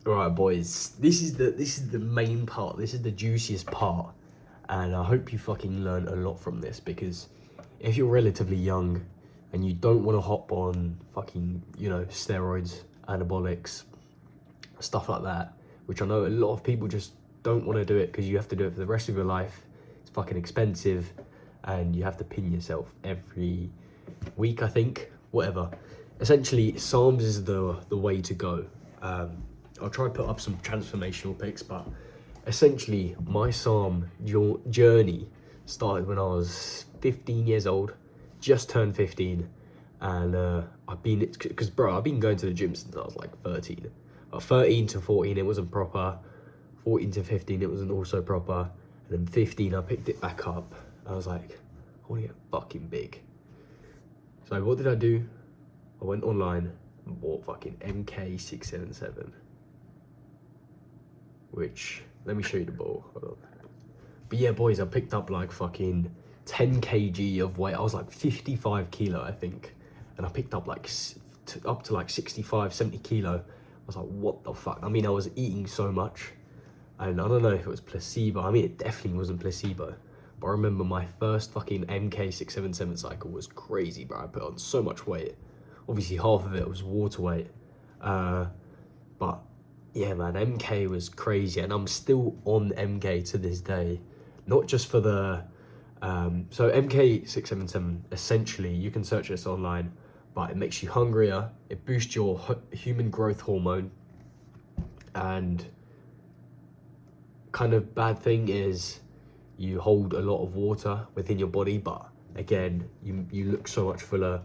Alright boys, this is the main part, this is the juiciest part, and I hope you fucking learn a lot from this, because if you're relatively young and you don't want to hop on fucking, steroids, anabolics, stuff like that, which I know a lot of people just don't want to do it because you have to do it for the rest of your life, it's fucking expensive, and you have to pin yourself every week, I think, whatever. Essentially, Psalms is the way to go. I'll try to put up some transformational pics, but essentially my Psalm journey started when I was 15 years old, just turned 15, and I've been going to the gym since I was like 13. 13 to 14 it wasn't proper, 14 to 15 it wasn't also proper, and then 15 I picked it back up. I was like, I want to get fucking big. So what did I do? I went online and bought fucking MK677. Which, let me show you the ball, hold on. But yeah, boys, I picked up like fucking 10 kg of weight. I was like 55 kilo, I think. And I picked up like up to like 65, 70 kilo. I was like, what the fuck? I mean, I was eating so much. And I don't know if it was placebo. I mean, it definitely wasn't placebo. But I remember my first fucking MK677 cycle was crazy, bro. I put on so much weight. Obviously, half of it was water weight. But yeah, man, MK was crazy, and I'm still on MK to this day. Not just for the so MK677, essentially you can search this online, but it makes you hungrier, it boosts your human growth hormone, and kind of bad thing is you hold a lot of water within your body, but again, you look so much fuller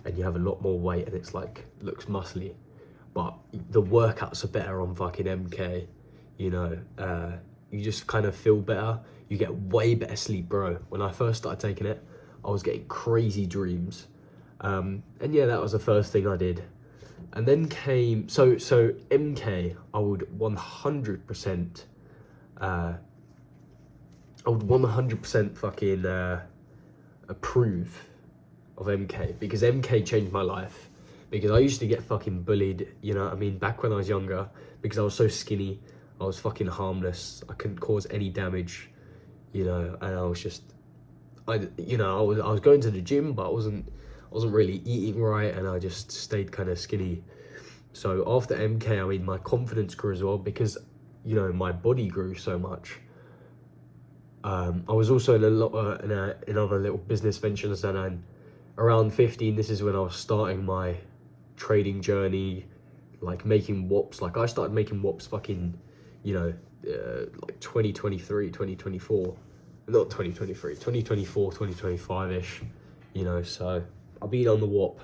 and you have a lot more weight, and it's like looks muscly. But the workouts are better on fucking MK, you just kind of feel better. You get way better sleep, bro. When I first started taking it, I was getting crazy dreams. And yeah, that was the first thing I did. And then came, so MK, I would 100%, fucking approve of MK, because MK changed my life. Because I used to get fucking bullied, back when I was younger, because I was so skinny, I was fucking harmless, I couldn't cause any damage, and I was just, I was going to the gym, but I wasn't really eating right, and I just stayed kind of skinny. So after MK, my confidence grew as well, because, my body grew so much. I was also in a lot, in other little business ventures, and around 15, this is when I was starting my trading journey, like making WOPs. Like I started making WOPs fucking, like 2023, 2024, not 2023, 2024, 2025-ish, so I've been on the WOP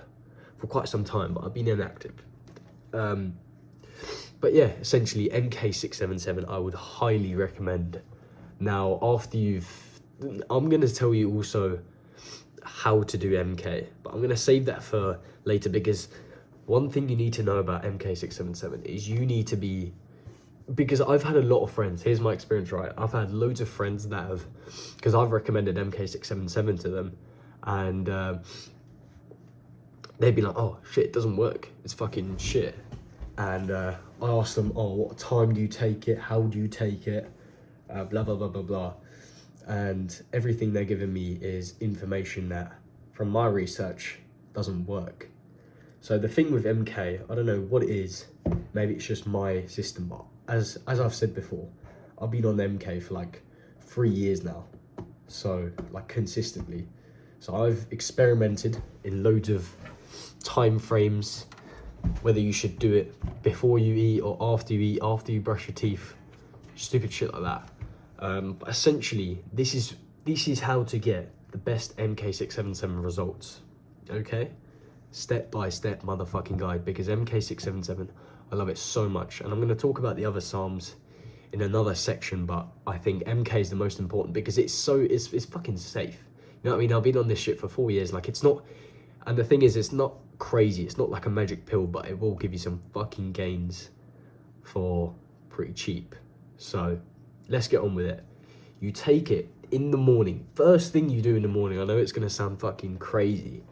for quite some time, but I've been inactive. But yeah, essentially MK677, I would highly recommend. Now, I'm going to tell you also how to do MK, but I'm going to save that for later, because one thing you need to know about MK677 is you need to be, because I've had a lot of friends, here's my experience, right? I've had loads of friends that have, because I've recommended MK677 to them, and they'd be like, oh shit, it doesn't work, it's fucking shit. And I asked them, oh, what time do you take it? How do you take it? Blah, blah, blah, blah, blah. And everything they're giving me is information that, from my research, doesn't work. So the thing with MK, I don't know what it is, maybe it's just my system, but as I've said before, I've been on MK for like 3 years now, so like consistently. So I've experimented in loads of time frames, whether you should do it before you eat or after you eat, after you brush your teeth, stupid shit like that. But essentially, this is how to get the best MK677 results, okay? Step by step motherfucking guide, because MK677, I love it so much. And I'm going to talk about the other Psalms in another section, but I think MK is the most important because it's fucking safe. You know what I mean? I've been on this shit for 4 years. Like, it's not, and the thing is, it's not crazy. It's not like a magic pill, but it will give you some fucking gains for pretty cheap. So let's get on with it. You take it in the morning. First thing you do in the morning, I know it's going to sound fucking crazy.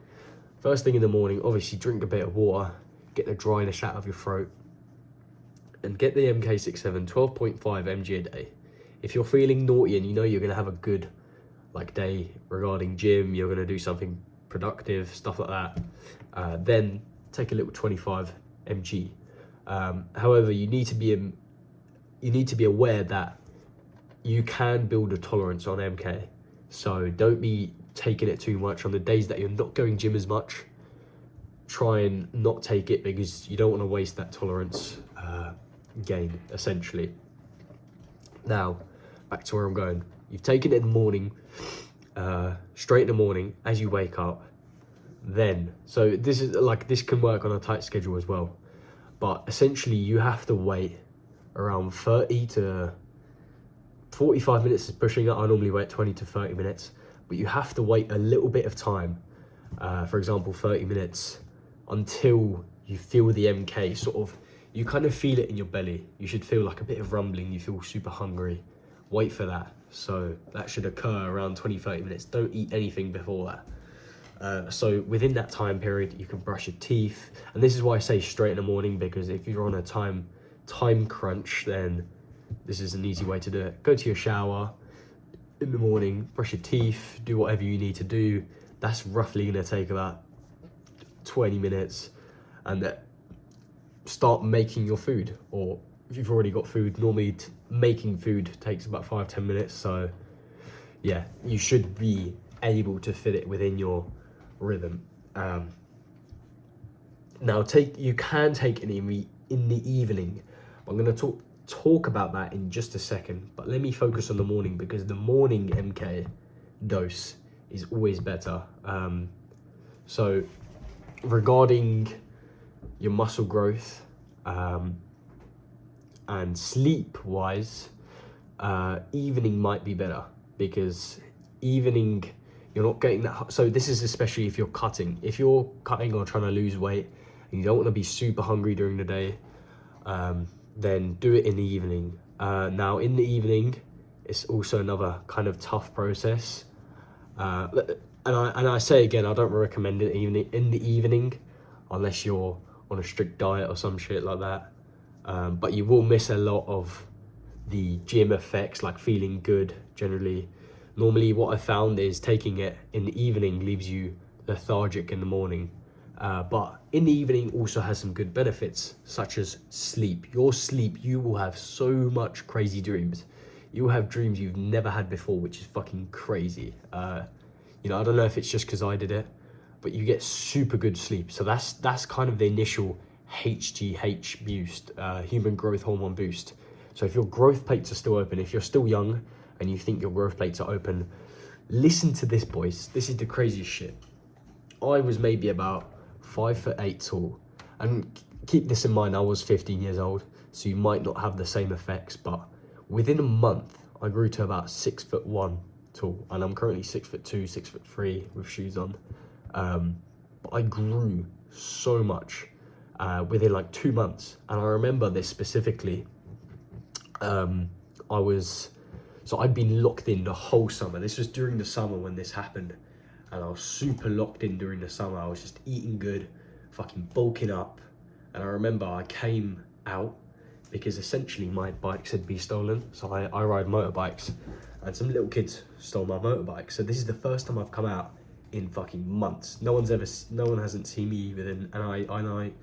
First thing in the morning, obviously drink a bit of water, get the dryness out of your throat. and get the MK67 12.5 mg a day. If you're feeling naughty and you know you're going to have a good like day regarding gym, you're going to do something productive, stuff like that, then take a little 25 mg. However, you need to be aware that you can build a tolerance on MK, so don't be taking it too much on the days that you're not going gym as much. Try and not take it because you don't want to waste that tolerance gain, essentially. Now, back to where I'm going. You've taken it in the morning, straight in the morning as you wake up. Then, so this can work on a tight schedule as well. But essentially, you have to wait around 30 to 45 minutes is pushing it. I normally wait 20 to 30 minutes, but you have to wait a little bit of time. For example, 30 minutes until you feel the MK sort of, you kind of feel it in your belly. You should feel like a bit of rumbling. You feel super hungry. Wait for that. So that should occur around 20-30 minutes. Don't eat anything before that. So within that time period, you can brush your teeth. And this is why I say straight in the morning, because if you're on a time crunch, then this is an easy way to do it. Go to your shower in the morning, brush your teeth, do whatever you need to do. That's roughly going to take about 20 minutes. And start making your food, or if you've already got food, normally making food takes about 5-10 minutes. So yeah, you should be able to fit it within your rhythm. Now you can take it in the evening. I'm going to talk about that in just a second, but let me focus on the morning, because the morning MK dose is always better. So regarding your muscle growth and sleep wise, evening might be better, because evening you're not getting that. So this is especially if you're cutting or trying to lose weight and you don't want to be super hungry during the day, then do it in the evening. Now in the evening, it's also another kind of tough process. And I say again, I don't recommend it in the evening unless you're on a strict diet or some shit like that. But you will miss a lot of the gym effects, like feeling good generally. Normally what I found is taking it in the evening leaves you lethargic in the morning. But in the evening also has some good benefits, such as sleep. Your sleep, you will have so much crazy dreams. You will have dreams you've never had before, which is fucking crazy. You know, I don't know if it's just because I did it, but you get super good sleep. So that's kind of the initial HGH boost, human growth hormone boost. So if your growth plates are still open, if you're still young and you think your growth plates are open, listen to this, boys. This is the craziest shit. I was maybe about 5'8" tall, and keep this in mind, I was 15 years old, so you might not have the same effects, but within a month I grew to about 6'1" tall, and I'm currently 6'2", 6'3" with shoes on. But I grew so much within like 2 months, and I remember this specifically. I'd been locked in the whole summer. This was during the summer when this happened, and I was super locked in during the summer. I was just eating good, fucking bulking up. And I remember I came out because essentially my bikes had been stolen. So I ride motorbikes, and some little kids stole my motorbike. So this is the first time I've come out in fucking months. No one hasn't seen me within, and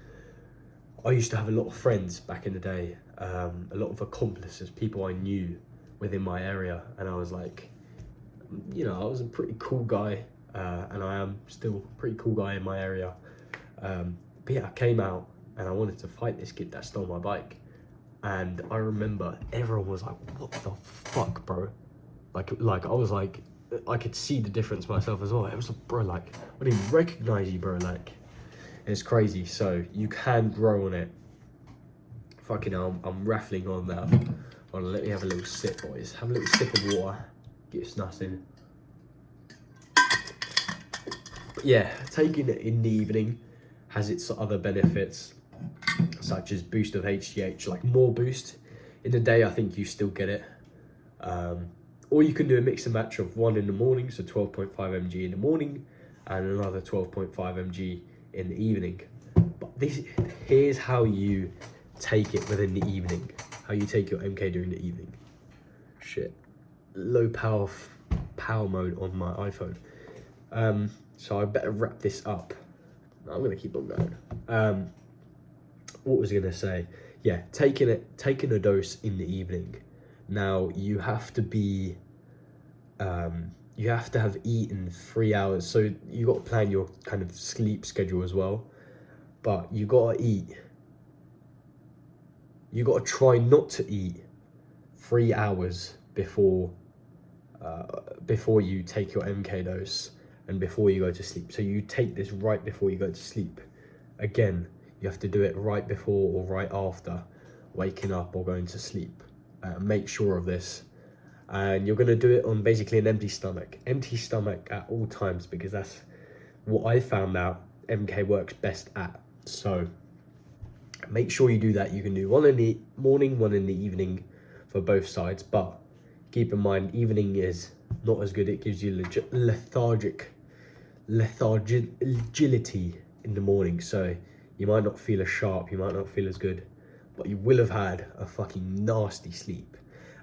I used to have a lot of friends back in the day, a lot of accomplices, people I knew within my area, and I was like, you know, I was a pretty cool guy, and I am still a pretty cool guy in my area. But yeah, I came out and I wanted to fight this kid that stole my bike, and I remember everyone was like, "What the fuck, bro?" Like I was like, I could see the difference myself as well. It was like, bro, like I didn't recognize you, bro. Like, it's crazy. So you can grow on it. Fucking hell, I'm raffling on now. Hold on, let me have a little sip, boys. Have a little sip of water. Get your snus in. But yeah, taking it in the evening has its other benefits, such as boost of HGH, like more boost. In the day, I think you still get it. Or you can do a mix and match of one in the morning, so 12.5 mg in the morning, and another 12.5 mg in the evening. But here's how you take it within the evening. How you take your MK during the evening. Shit. Low power mode on my iPhone. So I better wrap this up. I'm gonna keep on going. What was I gonna say? Yeah, taking a dose in the evening. Now you have to be, you have to have eaten 3 hours. So you got to plan your kind of sleep schedule as well. But you gotta eat. You gotta try not to eat 3 hours before you take your MK dose and before you go to sleep. So you take this right before you go to sleep. Again, you have to do it right before or right after waking up or going to sleep. Make sure of this. And you're going to do it on basically an empty stomach. Empty stomach at all times, because that's what I found out MK works best at. So make sure you do that. You can do one in the morning, one in the evening for both sides. But keep in mind, evening is not as good. It gives you lethargility in the morning. So you might not feel as sharp, you might not feel as good, but you will have had a fucking nasty sleep.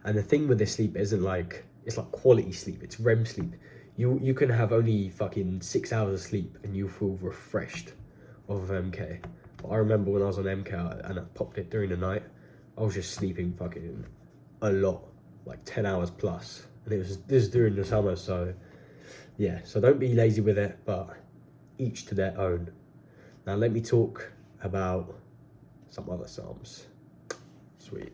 And the thing with this sleep isn't like, it's like quality sleep, it's REM sleep. You can have only fucking 6 hours of sleep and you feel refreshed off of MK. But I remember when I was on MK and I popped it during the night, I was just sleeping fucking a lot, like 10 hours plus. And this is during the summer, so yeah. So don't be lazy with it, but each to their own. Now let me talk about some other psalms. Sweet.